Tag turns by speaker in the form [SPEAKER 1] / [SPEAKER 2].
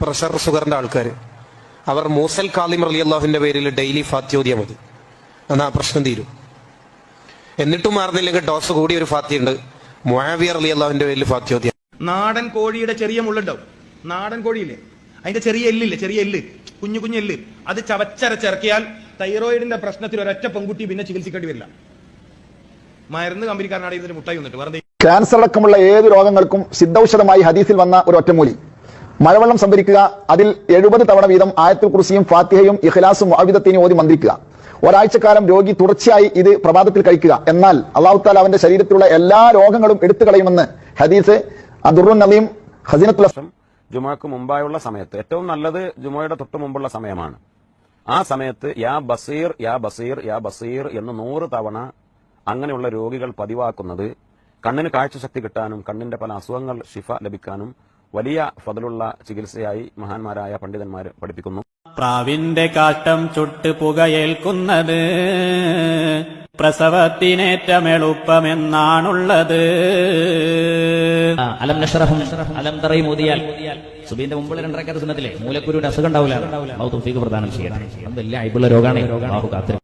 [SPEAKER 1] Pressure ഷുഗറിന്റെ ആൾക്കാർ, അവർ മൂസൽ കാലിം റളിയല്ലാഹുവിന്റെ പേരിൽ ഡെയിലി ഫാത്തിഹ ഓതിയാൽ മതി, എന്നാ പ്രശ്നം തീരും. എന്നിട്ടും മാറുന്നില്ലെങ്കിൽ ഡോസ് കൂടി ഒരു ഫാത്തിഹയുണ്ട്, മുആവിയ റളിയല്ലാഹുവിന്റെ പേരിൽ ഫാത്തിഹ ഓതിയാൽ.
[SPEAKER 2] നാടൻ കോഴിയുടെ ചെറിയ മുള്ളുണ്ടാവും, നാടൻ കോഴിയില്ലേ, അതിന്റെ ചെറിയ എല്ലില്ലേ, ചെറിയ എല്ല്, കുഞ്ഞു കുഞ്ഞു എല്ല്, അത് ചവച്ചരച്ചിറക്കിയാൽ തൈറോയിഡിന്റെ പ്രശ്നത്തിൽ ഒരൊറ്റ പെൺകുട്ടി പിന്നെ ചികിത്സിക്കേണ്ടി വരില്ല. മരുന്ന് കമ്പനിക്കാരനാണ് ഇതിന് മുട്ടായി വന്നിട്ട് വെറുതെ.
[SPEAKER 3] ക്യാൻസർ അടക്കമുള്ള ഏത് രോഗങ്ങൾക്കും സിദ്ധൌഷധമായി ഹദീസിൽ വന്ന ഒരു ഒറ്റമൂലി, മഴവെള്ളം സംഭരിക്കുക, അതിൽ 70 തവണ വീതം ആയത്തുൽ കുർസിയും ഫാത്തിഹയും ഇഖ്ലാസും മുഅവ്വിദത്തൈനും ഓതി മന്ത്രിക്കുക. ഒരാഴ്ചക്കാലം രോഗി തുടർച്ചയായി ഇത് പ്രഭാതത്തിൽ കഴിക്കുക. എന്നാൽ അല്ലാഹു തആല അവന്റെ ശരീരത്തിലുള്ള എല്ലാ രോഗങ്ങളും എടുത്തു കളയുമെന്ന് ഹദീസ് അദുറുൻ നദീം ഖസീനത്തുൽ
[SPEAKER 4] ജുമുഅക്ക് മുമ്പായുള്ള സമയത്ത് ഏറ്റവും നല്ലത് ജുമുഅയുടെ തൊട്ട് മുമ്പുള്ള സമയമാണ്. ആ സമയത്ത് യാ ബസീർ യാ ബസീർ യാ ബസീർ എന്ന് 100 തവണ അങ്ങനെയുള്ള രോഗികൾ പതിവാക്കുന്നത് കണ്ണിന് കാഴ്ചശക്തി കിട്ടാനും കണ്ണിന്റെ പല അസുഖങ്ങൾ ശിഫ ലഭിക്കാനും വലിയ ഫദലുള്ള ചികിത്സയായി മഹാന്മാരായ പണ്ഡിതന്മാർ പഠിപ്പിക്കുന്നു.
[SPEAKER 5] പ്രാവിന്റെ കാഷ്ടം ചുട്ട് പുകയേൽക്കുന്നത് പ്രസവത്തിനേറ്റം എളുപ്പമെന്നാണുള്ളത്.
[SPEAKER 6] അലം നശ്റഹും അലം തറയും ഓതിയാൽ സുബീന്റെ മുമ്പുള്ള 2 റക്അത്ത് സുന്നത്തിലെ മൂലക്കുരുവിന്റെ അസുഖം ഉണ്ടാവില്ല. തൗഫീഖ് പ്രദാനം ചെയ്യട്ടെ. അത് വലിയ അയ്ബുള്ള രോഗമാണ്.